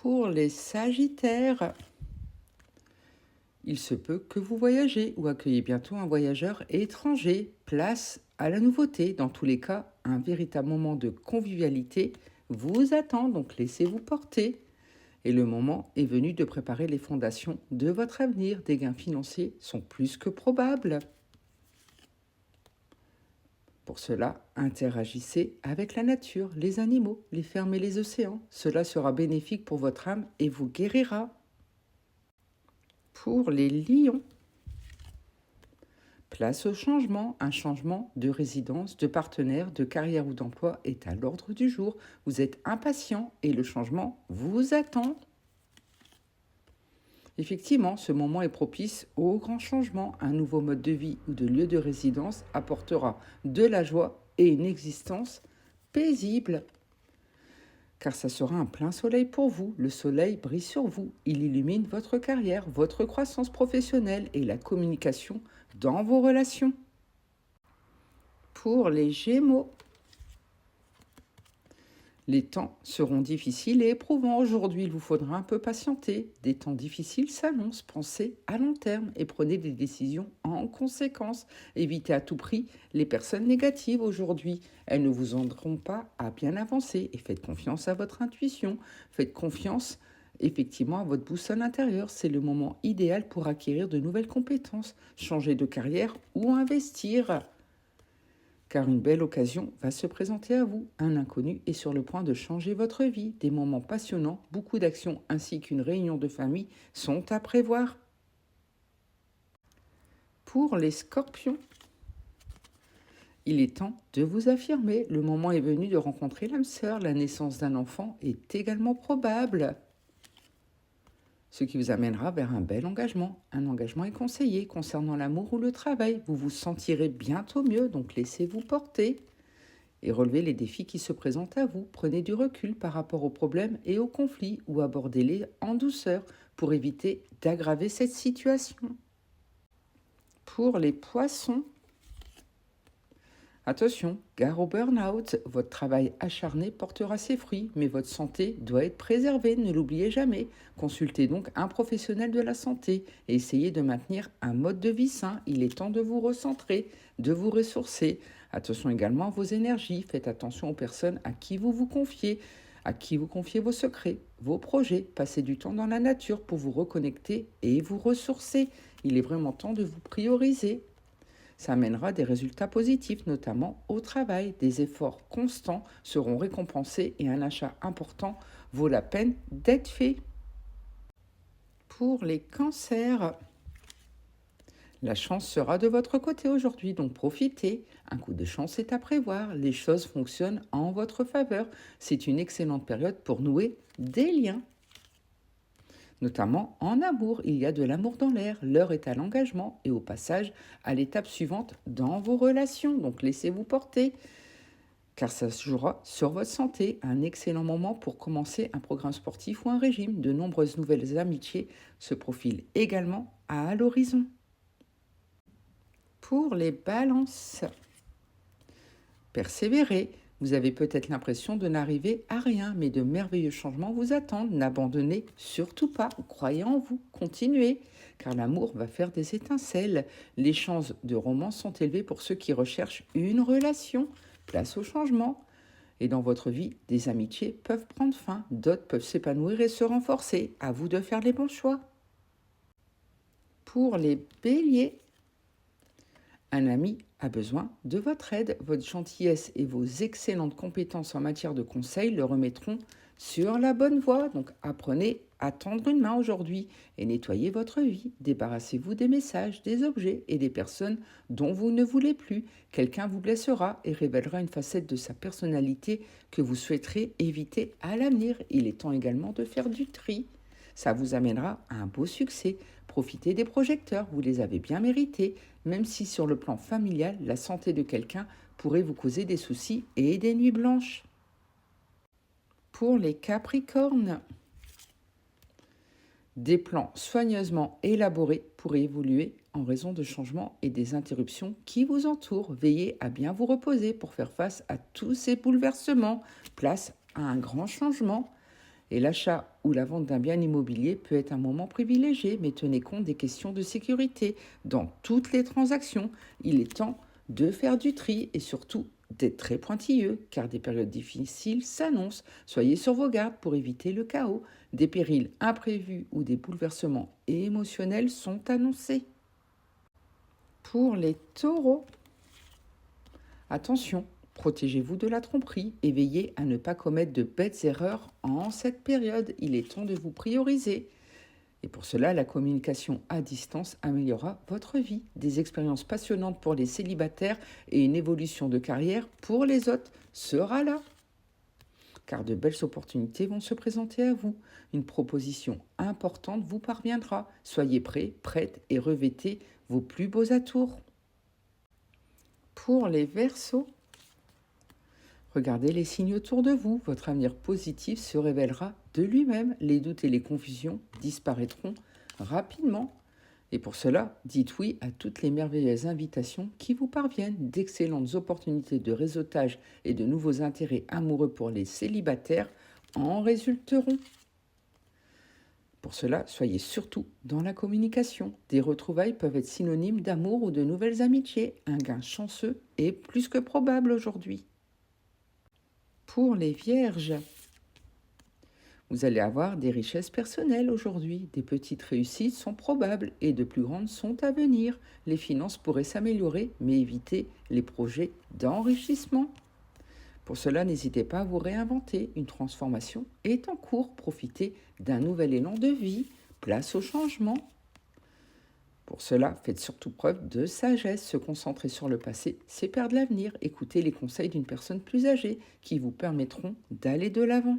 Pour les Sagittaires, il se peut que vous voyagez ou accueillez bientôt un voyageur étranger. Place à la nouveauté. Dans tous les cas, un véritable moment de convivialité vous attend, donc laissez-vous porter. Et le moment est venu de préparer les fondations de votre avenir. Des gains financiers sont plus que probables. Pour cela, interagissez avec la nature, les animaux, les fermes et les océans. Cela sera bénéfique pour votre âme et vous guérira. Pour les lions, place au changement. Un changement de résidence, de partenaire, de carrière ou d'emploi est à l'ordre du jour. Vous êtes impatient et le changement vous attend. Effectivement, ce moment est propice au grand changement. Un nouveau mode de vie ou de lieu de résidence apportera de la joie et une existence paisible. Car ça sera un plein soleil pour vous. Le soleil brille sur vous. Il illumine votre carrière, votre croissance professionnelle et la communication dans vos relations. Pour les Gémeaux, les temps seront difficiles et éprouvants. Aujourd'hui, il vous faudra un peu patienter. Des temps difficiles s'annoncent. Pensez à long terme et prenez des décisions en conséquence. Évitez à tout prix les personnes négatives aujourd'hui. Elles ne vous aideront pas à bien avancer. Et faites confiance à votre intuition. Faites confiance effectivement à votre boussole intérieure. C'est le moment idéal pour acquérir de nouvelles compétences, changer de carrière ou investir. Car une belle occasion va se présenter à vous. Un inconnu est sur le point de changer votre vie. Des moments passionnants, beaucoup d'actions ainsi qu'une réunion de famille sont à prévoir. Pour les Scorpions, il est temps de vous affirmer. Le moment est venu de rencontrer l'âme sœur. La naissance d'un enfant est également probable, ce qui vous amènera vers un bel engagement. Un engagement est conseillé concernant l'amour ou le travail. Vous vous sentirez bientôt mieux, donc laissez-vous porter et relevez les défis qui se présentent à vous. Prenez du recul par rapport aux problèmes et aux conflits ou abordez-les en douceur pour éviter d'aggraver cette situation. Pour les Poissons, attention, gare au burn-out. Votre travail acharné portera ses fruits, mais votre santé doit être préservée, ne l'oubliez jamais. Consultez donc un professionnel de la santé et essayez de maintenir un mode de vie sain. Il est temps de vous recentrer, de vous ressourcer. Attention également à vos énergies. Faites attention aux personnes à qui vous confiez vos secrets, vos projets. Passez du temps dans la nature pour vous reconnecter et vous ressourcer. Il est vraiment temps de vous prioriser. Ça amènera des résultats positifs, notamment au travail. Des efforts constants seront récompensés et un achat important vaut la peine d'être fait. Pour les cancers, la chance sera de votre côté aujourd'hui, donc profitez. Un coup de chance est à prévoir. Les choses fonctionnent en votre faveur. C'est une excellente période pour nouer des liens. Notamment en amour, il y a de l'amour dans l'air, l'heure est à l'engagement et au passage à l'étape suivante dans vos relations, donc laissez-vous porter, car ça se jouera sur votre santé, un excellent moment pour commencer un programme sportif ou un régime. De nombreuses nouvelles amitiés se profilent également à l'horizon. Pour les balances, persévérez. Vous avez peut-être l'impression de n'arriver à rien, mais de merveilleux changements vous attendent. N'abandonnez surtout pas. Croyez en vous. Continuez, car l'amour va faire des étincelles. Les chances de romance sont élevées pour ceux qui recherchent une relation. Place au changement. Et dans votre vie, des amitiés peuvent prendre fin. D'autres peuvent s'épanouir et se renforcer. À vous de faire les bons choix. Pour les béliers, un ami a besoin de votre aide. Votre gentillesse et vos excellentes compétences en matière de conseil le remettront sur la bonne voie. Donc apprenez à tendre une main aujourd'hui et nettoyez votre vie. Débarrassez-vous des messages, des objets et des personnes dont vous ne voulez plus. Quelqu'un vous blessera et révélera une facette de sa personnalité que vous souhaiterez éviter à l'avenir. Il est temps également de faire du tri. Ça vous amènera à un beau succès. Profitez des projecteurs, vous les avez bien mérités, même si sur le plan familial, la santé de quelqu'un pourrait vous causer des soucis et des nuits blanches. Pour les Capricornes, des plans soigneusement élaborés pourraient évoluer en raison de changements et des interruptions qui vous entourent. Veillez à bien vous reposer pour faire face à tous ces bouleversements. Place à un grand changement. Et l'achat ou la vente d'un bien immobilier peut être un moment privilégié, mais tenez compte des questions de sécurité. Dans toutes les transactions, il est temps de faire du tri et surtout d'être très pointilleux, car des périodes difficiles s'annoncent. Soyez sur vos gardes pour éviter le chaos. Des périls imprévus ou des bouleversements émotionnels sont annoncés. Pour les taureaux, attention, protégez-vous de la tromperie et veillez à ne pas commettre de bêtes erreurs en cette période. Il est temps de vous prioriser. Et pour cela, la communication à distance améliorera votre vie. Des expériences passionnantes pour les célibataires et une évolution de carrière pour les autres sera là. Car de belles opportunités vont se présenter à vous. Une proposition importante vous parviendra. Soyez prêts, prêtes et revêtez vos plus beaux atours. Pour les Verseaux, regardez les signes autour de vous. Votre avenir positif se révélera de lui-même. Les doutes et les confusions disparaîtront rapidement. Et pour cela, dites oui à toutes les merveilleuses invitations qui vous parviennent. D'excellentes opportunités de réseautage et de nouveaux intérêts amoureux pour les célibataires en résulteront. Pour cela, soyez surtout dans la communication. Des retrouvailles peuvent être synonymes d'amour ou de nouvelles amitiés. Un gain chanceux est plus que probable aujourd'hui. Pour les Vierges, vous allez avoir des richesses personnelles aujourd'hui. Des petites réussites sont probables et de plus grandes sont à venir. Les finances pourraient s'améliorer, mais évitez les projets d'enrichissement. Pour cela, n'hésitez pas à vous réinventer. Une transformation est en cours. Profitez d'un nouvel élan de vie. Place au changement. Pour cela, faites surtout preuve de sagesse. Se concentrer sur le passé, c'est perdre l'avenir. Écoutez les conseils d'une personne plus âgée qui vous permettront d'aller de l'avant.